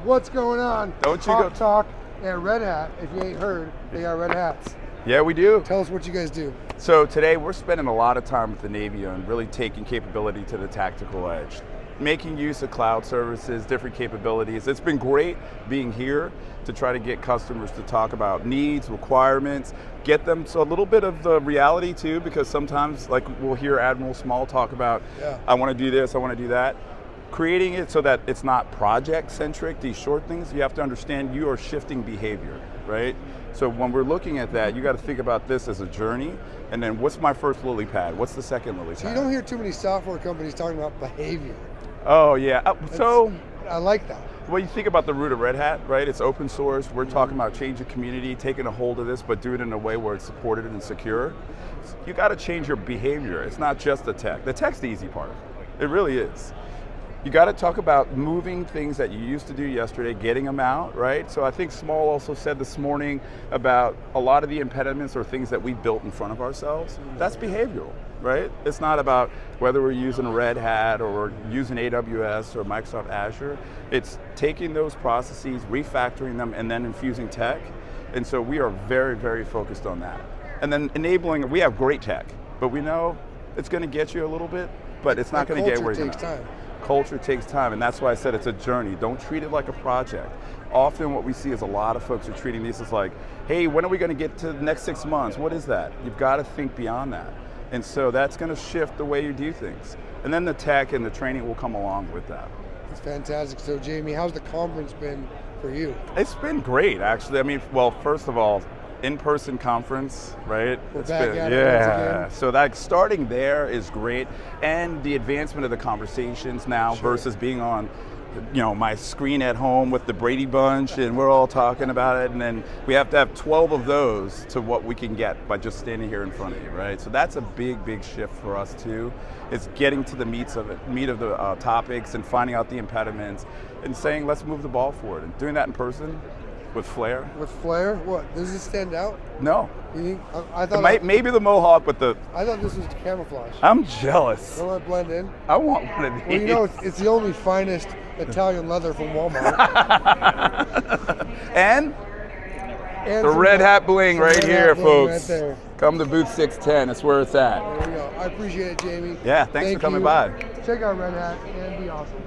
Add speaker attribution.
Speaker 1: What's going on?
Speaker 2: Don't you
Speaker 1: Hawk
Speaker 2: go
Speaker 1: Talk and Red Hat. If you ain't heard, they got red hats.
Speaker 2: Yeah, we do.
Speaker 1: Tell us what you guys do.
Speaker 2: So today we're spending a lot of time with the Navy on really taking capability to the tactical edge, making use of cloud services, different capabilities. It's been great being here to try to get customers to talk about needs, requirements, get them so a little bit of the reality too, because sometimes like we'll hear Admiral Small talk about, I want to do this, I want to do that. Creating it so that it's not project centric, these short things, you have to understand you are shifting behavior, right? So when we're looking at that, you got to think about this as a journey, and then what's my first lily pad? What's the second lily pad?
Speaker 1: So you don't hear too many software companies talking about behavior.
Speaker 2: Oh yeah, so
Speaker 1: I like that.
Speaker 2: Well, you think about the root of Red Hat, right? It's open source. We're talking about changing community, taking a hold of this, but do it in a way where it's supported and secure. You got to change your behavior. It's not just the tech. The tech's the easy part. It really is. You got to talk about moving things that you used to do yesterday, getting them out, right? So I think Small also said this morning about a lot of the impediments or things that we built in front of ourselves. That's behavioral, right? It's not about whether we're using Red Hat or we're using AWS or Microsoft Azure. It's taking those processes, refactoring them, and then infusing tech. And so we are very, very focused on that. And then enabling, we have great tech, but we know it's going to get you a little bit, but it's not going to get where you're going.
Speaker 1: Culture takes time.
Speaker 2: Culture takes time, and that's why I said it's a journey. Don't treat it like a project. Often what we see is a lot of folks are treating these as like, hey, when are we going to get to the next 6 months? What is that? You've got to think beyond that. And so that's going to shift the way you do things. And then the tech and the training will come along with that.
Speaker 1: It's fantastic. So Jamie, how's the conference been for you?
Speaker 2: It's been great, actually. I mean, well, first of all, in-person conference, right?
Speaker 1: It's been, yeah.
Speaker 2: So that starting there is great, and the advancement of the conversations now versus being on, my screen at home with the Brady Bunch, and we're all talking about it, and then we have to have 12 of those to what we can get by just standing here in front of you, right? So that's a big, big shift for us too. It's getting to the meat of the topics and finding out the impediments and saying, let's move the ball forward, and doing that in person. With flair?
Speaker 1: With flair? What? Does it stand out?
Speaker 2: No.
Speaker 1: I thought
Speaker 2: maybe the Mohawk with the...
Speaker 1: I thought this was camouflage.
Speaker 2: I'm jealous.
Speaker 1: Don't let it blend in?
Speaker 2: I want one of these.
Speaker 1: Well, it's the only finest Italian leather from Walmart.
Speaker 2: and the Red Hat bling right here, folks.
Speaker 1: Right there.
Speaker 2: Come to booth 610. That's where it's at.
Speaker 1: There we go. I appreciate it, Jamie.
Speaker 2: Yeah, thanks for coming by.
Speaker 1: Check out Red Hat and be awesome.